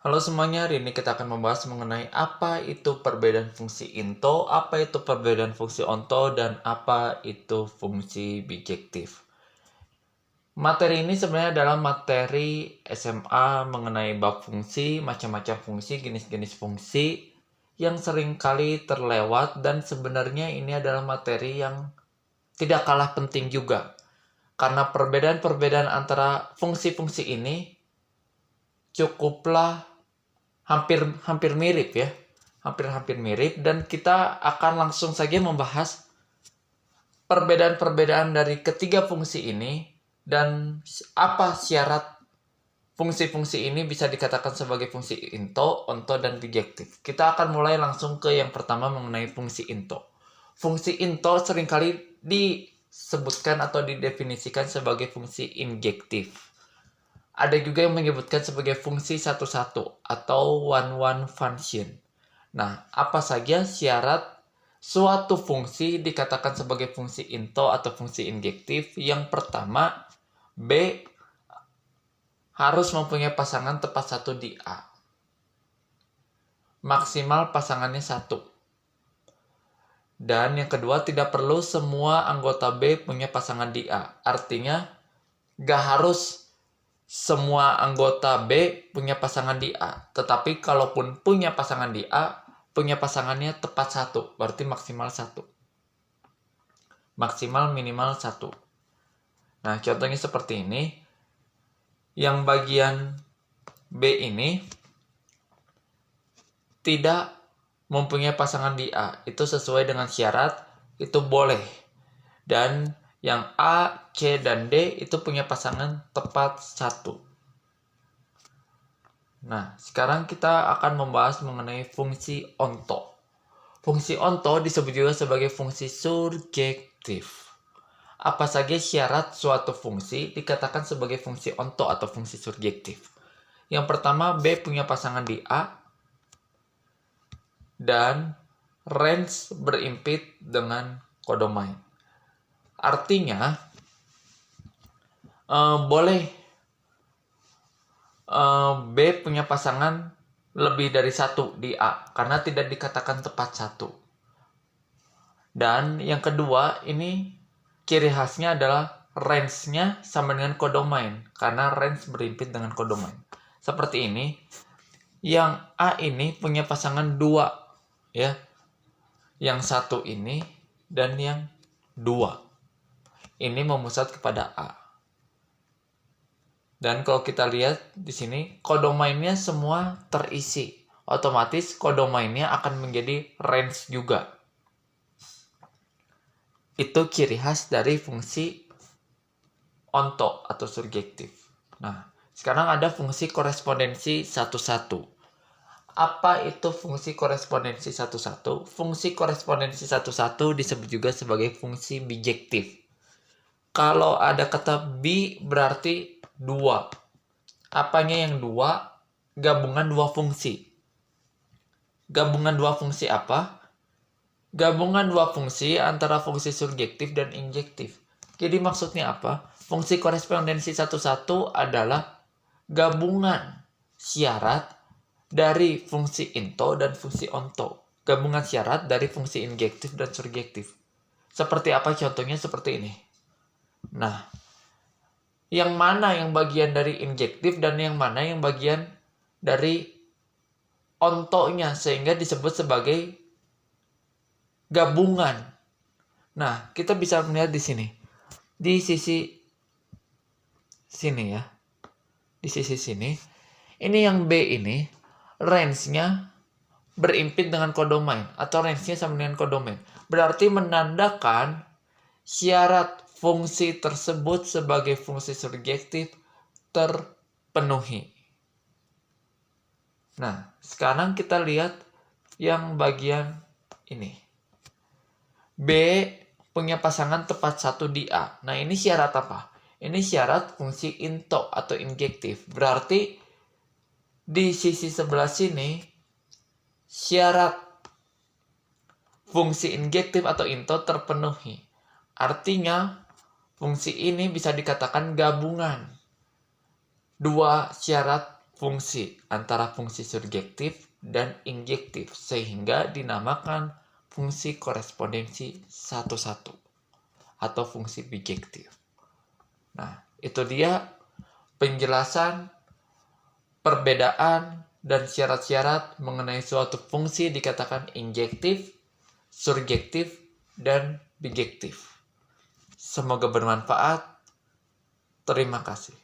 Halo semuanya, hari ini kita akan membahas mengenai apa itu perbedaan fungsi into, apa itu perbedaan fungsi onto, dan apa itu fungsi bijektif. Materi ini sebenarnya adalah materi SMA mengenai bab fungsi, macam-macam fungsi, jenis-jenis fungsi yang seringkali terlewat dan sebenarnya ini adalah materi yang tidak kalah penting juga. Karena perbedaan-perbedaan antara fungsi-fungsi ini cukuplah hampir mirip ya. Hampir mirip dan kita akan langsung saja membahas perbedaan-perbedaan dari ketiga fungsi ini dan apa syarat fungsi-fungsi ini bisa dikatakan sebagai fungsi into, onto, dan bijektif. Kita akan mulai langsung ke yang pertama mengenai fungsi into. Fungsi into seringkali disebutkan atau didefinisikan sebagai fungsi injektif. Ada juga yang menyebutkan sebagai fungsi satu-satu atau one-one function. Nah, apa saja syarat suatu fungsi dikatakan sebagai fungsi into atau fungsi injektif? Yang pertama, B harus mempunyai pasangan tepat satu di A. Maksimal pasangannya 1. Dan yang kedua, tidak perlu semua anggota B punya pasangan di A. Artinya, gak harus semua anggota B punya pasangan di A. Tetapi kalaupun punya pasangan di A, punya pasangannya tepat 1. Berarti maksimal 1. Maksimal minimal 1. Nah, contohnya seperti ini. Yang bagian B ini tidak mempunyai pasangan di A. Itu sesuai dengan syarat, itu boleh. Dan yang A, C, dan D itu punya pasangan tepat 1. Nah, sekarang kita akan membahas mengenai fungsi onto. Fungsi onto disebut juga sebagai fungsi surjektif. Apa saja syarat suatu fungsi dikatakan sebagai fungsi onto atau fungsi surjektif? Yang pertama, B punya pasangan di A dan range berimpit dengan kodomain. Artinya, boleh B punya pasangan lebih dari 1 di A karena tidak dikatakan tepat 1. Dan yang kedua, ini ciri khasnya adalah range-nya sama dengan kodomain karena range berimpit dengan kodomain. Seperti ini, yang A ini punya pasangan 2 ya. Yang 1 ini dan yang 2. Ini memusat kepada A. Dan kalau kita lihat di sini, kodomainnya semua terisi. Otomatis kodomainnya akan menjadi range juga. Itu ciri khas dari fungsi onto atau surjektif. Nah, sekarang ada fungsi korespondensi satu-satu. Apa itu fungsi korespondensi satu-satu? Fungsi korespondensi satu-satu disebut juga sebagai fungsi bijektif. Kalau ada kata bi berarti 2. Apanya yang 2? Gabungan 2 fungsi. Gabungan 2 fungsi apa? Gabungan 2 fungsi antara fungsi surjektif dan injektif. Jadi maksudnya apa? Fungsi korespondensi satu-satu adalah gabungan syarat dari fungsi into dan fungsi onto. Gabungan syarat dari fungsi injektif dan surjektif. Seperti apa contohnya? Seperti ini. Nah, yang mana yang bagian dari injektif dan yang mana yang bagian dari ontonya sehingga disebut sebagai gabungan. Nah, kita bisa melihat di sini. Di sisi sini ya. Di sisi sini. Ini yang B ini range-nya berimpit dengan kodomain atau range-nya sama dengan kodomain. Berarti menandakan syarat fungsi tersebut sebagai fungsi surjektif terpenuhi. Nah, sekarang kita lihat yang bagian ini. B punya pasangan tepat 1 di A. Nah, ini syarat apa? Ini syarat fungsi into atau injektif. Berarti di sisi sebelah sini syarat fungsi injektif atau into terpenuhi. Artinya fungsi ini bisa dikatakan gabungan 2 syarat fungsi antara fungsi surjektif dan injektif sehingga dinamakan fungsi korespondensi satu-satu atau fungsi bijektif. Nah, itu dia penjelasan perbedaan dan syarat-syarat mengenai suatu fungsi dikatakan injektif, surjektif, dan bijektif. Semoga bermanfaat. Terima kasih.